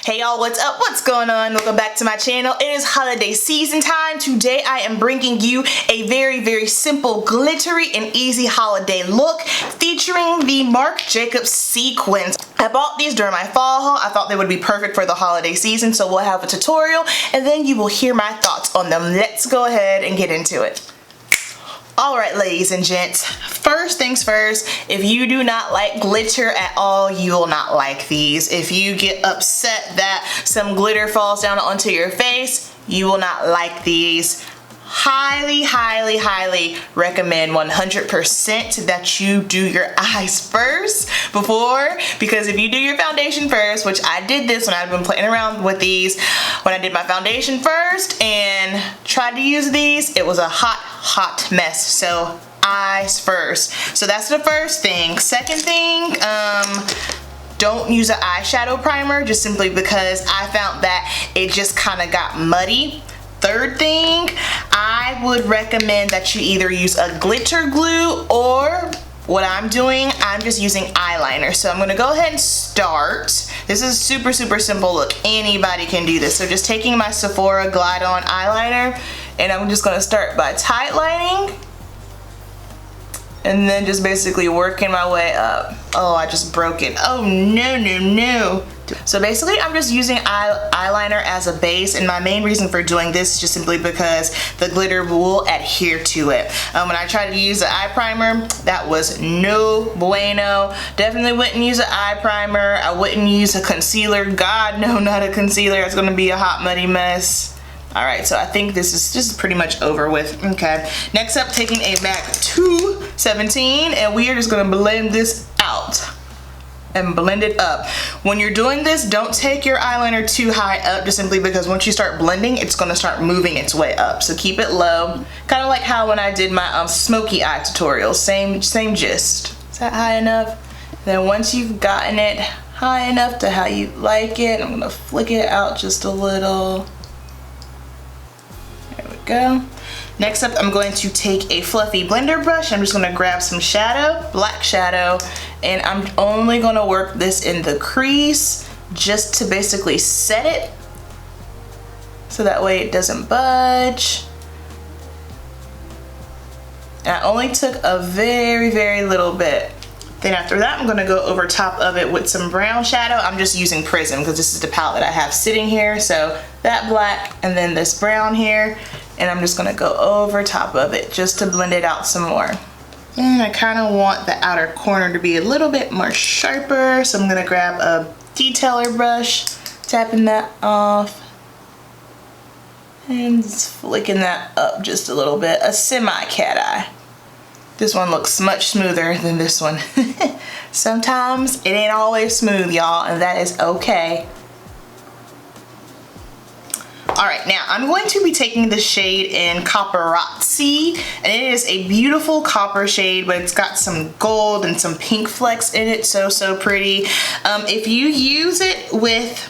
Hey y'all, what's up? What's going on? Welcome back to my channel. It is holiday season time. Today I am bringing you a very simple, glittery, and easy holiday look featuring the Marc Jacobs sequins. I bought these during my fall haul. I thought they would be perfect for the holiday season, so we'll have a tutorial and then you will hear my thoughts on them. Let's go ahead and get into it. Alright, ladies and gents, first things first, if you do not like glitter at all, you will not like these. If you get upset that some glitter falls down onto your face, you will not like these. Highly recommend 100% that you do your eyes first because if you do your foundation first, which I did this when I've been playing around with these, when I did my foundation first and tried to use these, it was a hot mess. So eyes first. So that's the first thing. Second thing, don't use an eyeshadow primer just simply because I found that it just kind of got muddy. Third thing, I would recommend that you either use a glitter glue or what I'm doing, I'm just using eyeliner. So I'm gonna go ahead and start. This is super simple look. Anybody can do this. So just taking my Sephora Glide On eyeliner and I'm just gonna start by tight lining and then just basically working my way up. Oh, I just broke it. Oh no. So basically I'm just using eyeliner as a base, and my main reason for doing this is just simply because the glitter will adhere to it. When I tried to use the eye primer, that was no bueno. Definitely wouldn't use an eye primer. I wouldn't use a concealer. God, no, not a concealer. It's gonna be a hot muddy mess. Alright, so I think this is pretty much over with. Okay, next up, taking a MAC 217, and we are just gonna blend this out and blend it up. When you're doing this, don't take your eyeliner too high up, just simply because once you start blending, it's gonna start moving its way up. So keep it low, kind of like how when I did my smoky eye tutorial, same gist. Is that high enough? Then once you've gotten it high enough to how you like it, I'm gonna flick it out just a little. There we go. Next up, I'm going to take a fluffy blender brush. I'm just gonna grab some shadow, black shadow, and I'm only gonna work this in the crease just to basically set it so that way it doesn't budge. And I only took a very little bit. Then after that, I'm gonna go over top of it with some brown shadow. I'm just using Prism because this is the palette that I have sitting here. So that black and then this brown here. And I'm just gonna go over top of it just to blend it out some more. And I kind of want the outer corner to be a little bit more sharper. So I'm gonna grab a detailer brush, tapping that off, and just flicking that up just a little bit. A semi-cat eye. This one looks much smoother than this one. Sometimes it ain't always smooth, y'all, and that is okay. Alright, now I'm going to be taking the shade in Copperazzi, and it is a beautiful copper shade, but it's got some gold and some pink flecks in it. So pretty. If you use it with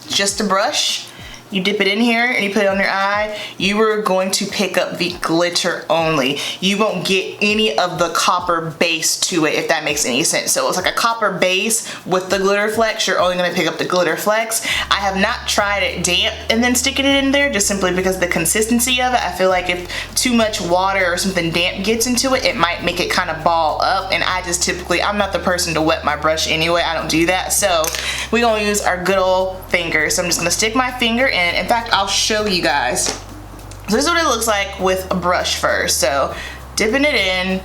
just a brush, you dip it in here and you put it on your eye, you are going to pick up the glitter only. You won't get any of the copper base to it, if that makes any sense. So it's like a copper base with the glitter flecks. You're only gonna pick up the glitter flecks. I have not tried it damp and then sticking it in there, just simply because the consistency of it. I feel like if too much water or something damp gets into it, it might make it kind of ball up, and I just typically, I'm not the person to wet my brush anyway. I don't do that. So we're gonna use our good old finger. So I'm just gonna stick my finger in. In fact, I'll show you guys. So this is what it looks like with a brush first. So dipping it in,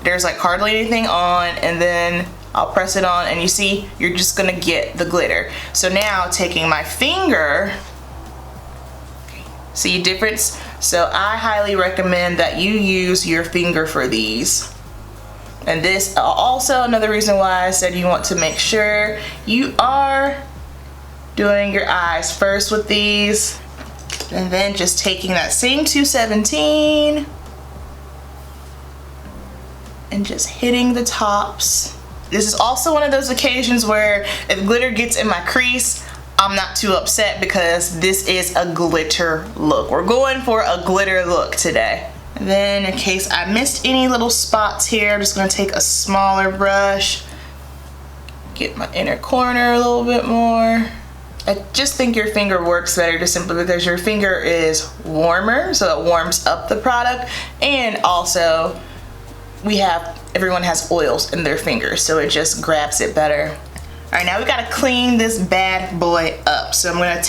there's like hardly anything on, and then I'll press it on and you see you're just gonna get the glitter. So now taking my finger, see difference? So I highly recommend that you use your finger for these. And this also another reason why I said you want to make sure you are doing your eyes first with these, and then just taking that same 217 and just hitting the tops. This is also one of those occasions where if glitter gets in my crease, I'm not too upset because this is a glitter look. We're going for a glitter look today. And then in case I missed any little spots here, I'm just gonna take a smaller brush, get my inner corner a little bit more. I just think your finger works better just simply because your finger is warmer, so it warms up the product, and also everyone has oils in their fingers, so it just grabs it better. All right, now we gotta clean this bad boy up. So I'm gonna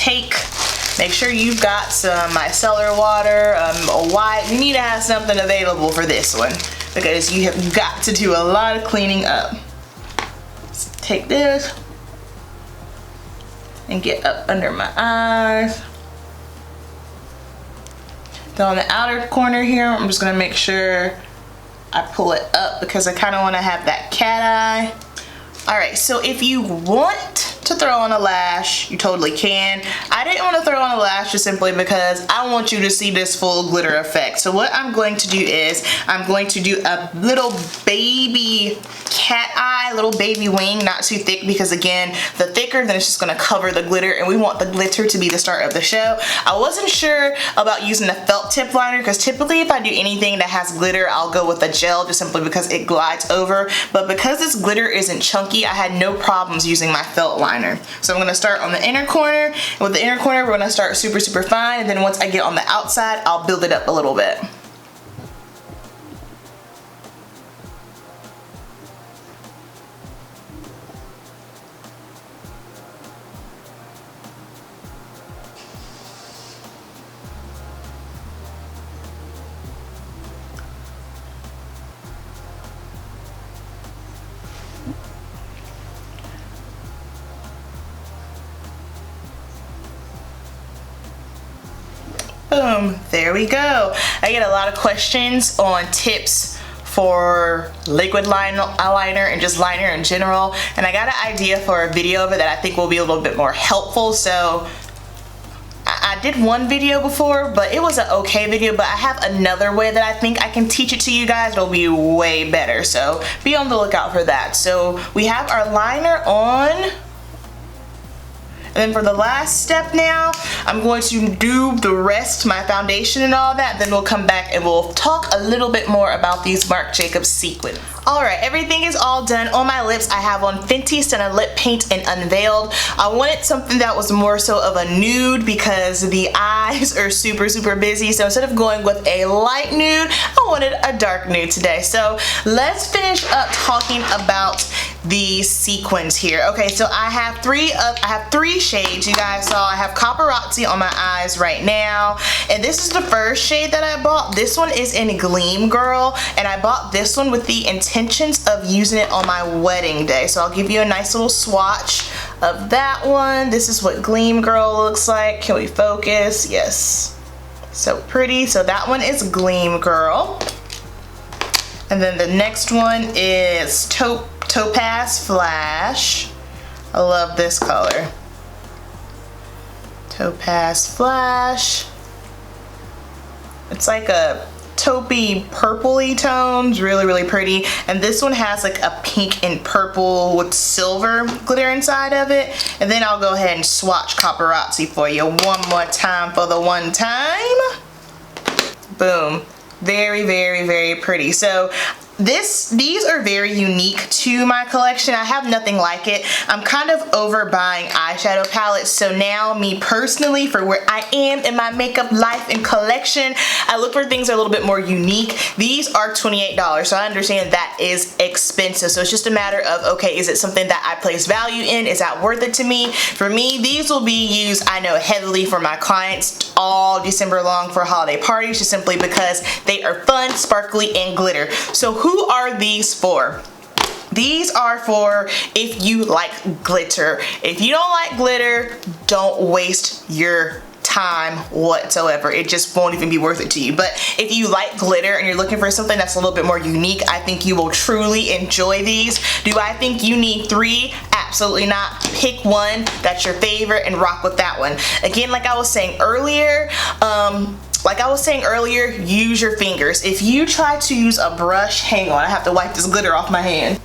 make sure you've got some micellar water, a wipe. You need to have something available for this one because you have got to do a lot of cleaning up. Let's take this and get up under my eyes. Then on the outer corner here, I'm just gonna make sure I pull it up because I kind of want to have that cat eye. All right, so if you want to throw on a lash, you totally can. I didn't want to throw on a lash just simply because I want you to see this full glitter effect. So what I'm going to do is I'm going to do a little baby cat eye, little baby wing, not too thick because again, the thicker then it's just going to cover the glitter, and we want the glitter to be the start of the show. I wasn't sure about using a felt tip liner because typically if I do anything that has glitter, I'll go with a gel just simply because it glides over, but because this glitter isn't chunky, I had no problems using my felt liner. So I'm going to start on the inner corner, and with the inner corner we're going to start super fine, and then once I get on the outside I'll build it up a little bit. Boom, there we go. I get a lot of questions on tips for liquid eyeliner and just liner in general, and I got an idea for a video of it that I think will be a little bit more helpful. So I did one video before, but it was an okay video, but I have another way that I think I can teach it to you guys. It'll be way better, so be on the lookout for that. So we have our liner on. And then for the last step now, I'm going to do the rest, my foundation and all that. Then we'll come back and we'll talk a little bit more about these Marc Jacobs sequins. Alright, everything is all done on my lips. I have on Fenty Stunna Lip Paint in Unveiled. I wanted something that was more so of a nude because the eyes are super busy. So instead of going with a light nude, I wanted a dark nude today. So let's finish up talking about the sequins here. Okay, so I have three shades. You guys saw I have Paparazzi on my eyes right now, and this is the first shade that I bought. This one is in Gleam Girl, and I bought this one with the intentions of using it on my wedding day. So I'll give you a nice little swatch of that one. This is what Gleam Girl looks like. Can we focus? Yes, so pretty. So that one is Gleam Girl, and then the next one is Topaz Flash. I love this color. Topaz Flash. It's like a taupey purpley tones, really pretty. And this one has like a pink and purple with silver glitter inside of it. And then I'll go ahead and swatch Paparazzi for you one more time for the one time. Boom. Very pretty. So these are very unique to my collection. I have nothing like it. I'm kind of over buying eyeshadow palettes, so now me personally, for where I am in my makeup life and collection, I look for things that are a little bit more unique. These are $28, so I understand that is expensive. So it's just a matter of, okay, is it something that I place value in? Is that worth it to me? For me, these will be used, I know, heavily for my clients all December long for holiday parties, just simply because they are fun, sparkly, and glitter. So who are these for? These are for if you like glitter. If you don't like glitter, don't waste your time whatsoever. It just won't even be worth it to you. But if you like glitter and you're looking for something that's a little bit more unique, I think you will truly enjoy these. Do I think you need 3? Absolutely not. Pick one that's your favorite and rock with that one. Again, like I was saying earlier, use your fingers. If you try to use a brush, hang on, I have to wipe this glitter off my hand.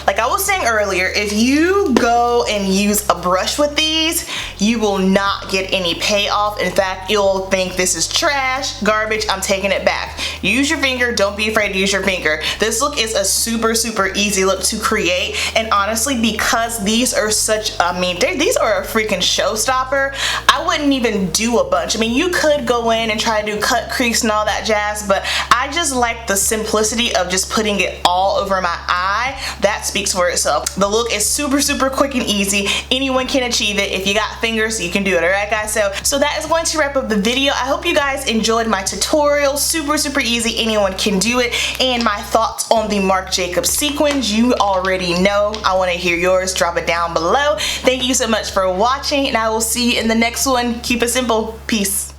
Like Like I was saying earlier, if you go and use a brush with these, you will not get any payoff. In fact, you'll think this is trash, garbage, I'm taking it back. Use your finger, don't be afraid to use your finger. This look is a super easy look to create, and honestly, because these are such, these are a freaking showstopper, I wouldn't even do a bunch. I mean, you could go in and try to do cut, crease, and all that jazz, but I just like the simplicity of just putting it all over my eye. That speaks for itself. The look is super quick and easy. Anyone can achieve it. If you got fingers, you can do it. Alright guys, so that is going to wrap up the video. I hope you guys enjoyed my tutorial. Super easy, anyone can do it. And my thoughts on the Marc Jacobs sequins, you already know. I want to hear yours. Drop it down below. Thank you so much for watching, and I will see you in the next one. Keep it simple. Peace.